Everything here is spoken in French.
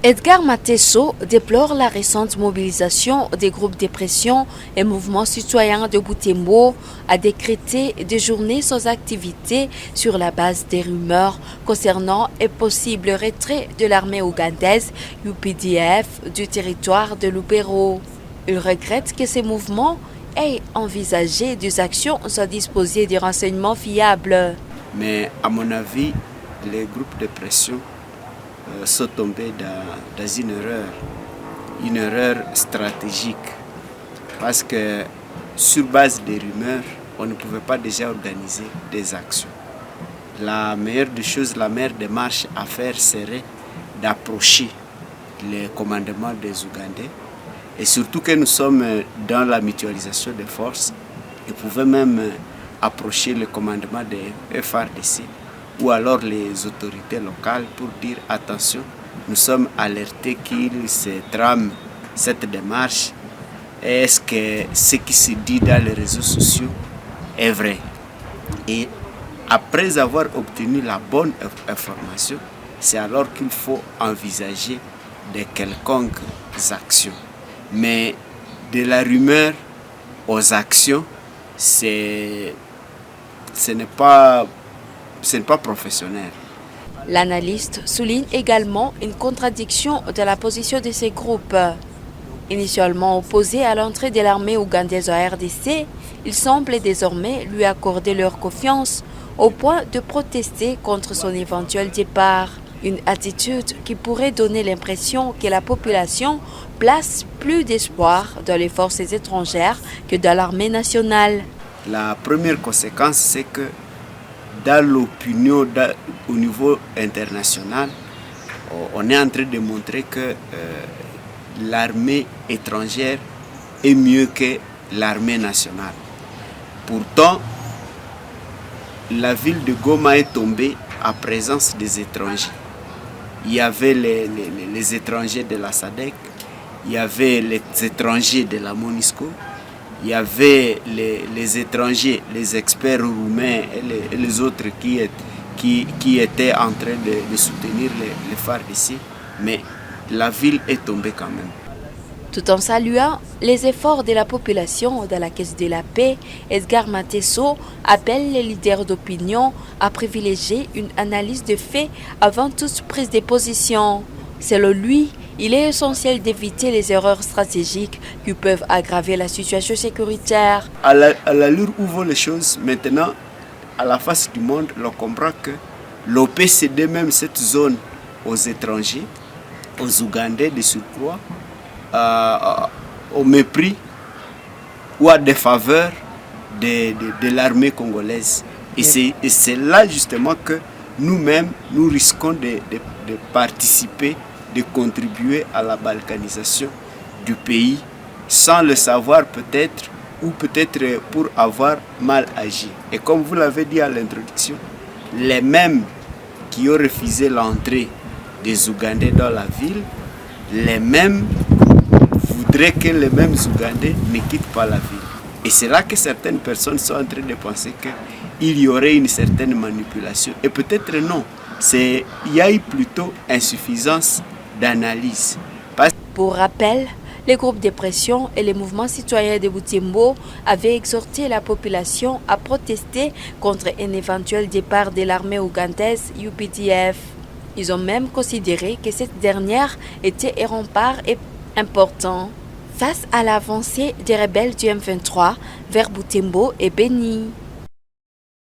Edgar Matesso déplore la récente mobilisation des groupes de pression et mouvements citoyens de Butembo à décréter des journées sans activité sur la base des rumeurs concernant un possible retrait de l'armée ougandaise UPDF du territoire de Lubero. Il regrette que ces mouvements aient envisagé des actions sans disposer de renseignements fiables. Mais à mon avis, les groupes de pression sont tombés dans une erreur stratégique. Parce que sur base des rumeurs, on ne pouvait pas déjà organiser des actions. La meilleure des choses, la meilleure démarche à faire serait d'approcher les commandements des Ougandais. Et surtout que nous sommes dans la mutualisation des forces, ils pouvaient même approcher le commandement des FARDC ou alors les autorités locales pour dire attention, nous sommes alertés qu'il se trame cette démarche. Est-ce que ce qui se dit dans les réseaux sociaux est vrai? Et après avoir obtenu la bonne information, c'est alors qu'il faut envisager de quelconques actions. Mais de la rumeur aux actions, ce n'est pas professionnel. L'analyste souligne également une contradiction de la position de ces groupes. Initialement opposés à l'entrée de l'armée ougandaise en RDC, ils semblent désormais lui accorder leur confiance au point de protester contre son éventuel départ. Une attitude qui pourrait donner l'impression que la population place plus d'espoir dans les forces étrangères que dans l'armée nationale. La première conséquence, c'est que dans l'opinion au niveau international, on est en train de montrer que l'armée étrangère est mieux que l'armée nationale. Pourtant, la ville de Goma est tombée en présence des étrangers. Il y avait les étrangers de la SADC, il y avait les étrangers de la MONUSCO, il y avait les étrangers, les experts roumains et les autres qui étaient en train de soutenir les FARDC, mais la ville est tombée quand même. Tout en saluant les efforts de la population dans la Caisse de la paix, Edgar Matesso appelle les leaders d'opinion à privilégier une analyse de faits avant toute prise de position. Selon lui, il est essentiel d'éviter les erreurs stratégiques qui peuvent aggraver la situation sécuritaire. À l'allure où vont les choses, maintenant, à la face du monde, on comprend que l'OP cédait même cette zone aux étrangers, aux Ougandais de surcroît, au mépris ou à des faveurs de l'armée congolaise. Et c'est là justement que nous-mêmes, nous risquons de participer, de contribuer à la balkanisation du pays sans le savoir peut-être ou peut-être pour avoir mal agi. Et comme vous l'avez dit à l'introduction, les mêmes qui ont refusé l'entrée des Ougandais dans la ville, les mêmes voudraient que les mêmes Ougandais ne quittent pas la ville. Et c'est là que certaines personnes sont en train de penser qu'il y aurait une certaine manipulation. Et peut-être non. Il y a eu plutôt insuffisance d'analyse. Pour rappel, les groupes de pression et les mouvements citoyens de Butembo avaient exhorté la population à protester contre un éventuel départ de l'armée ougandaise UPDF. Ils ont même considéré que cette dernière était un rempart important face à l'avancée des rebelles du M23 vers Butembo et Beni.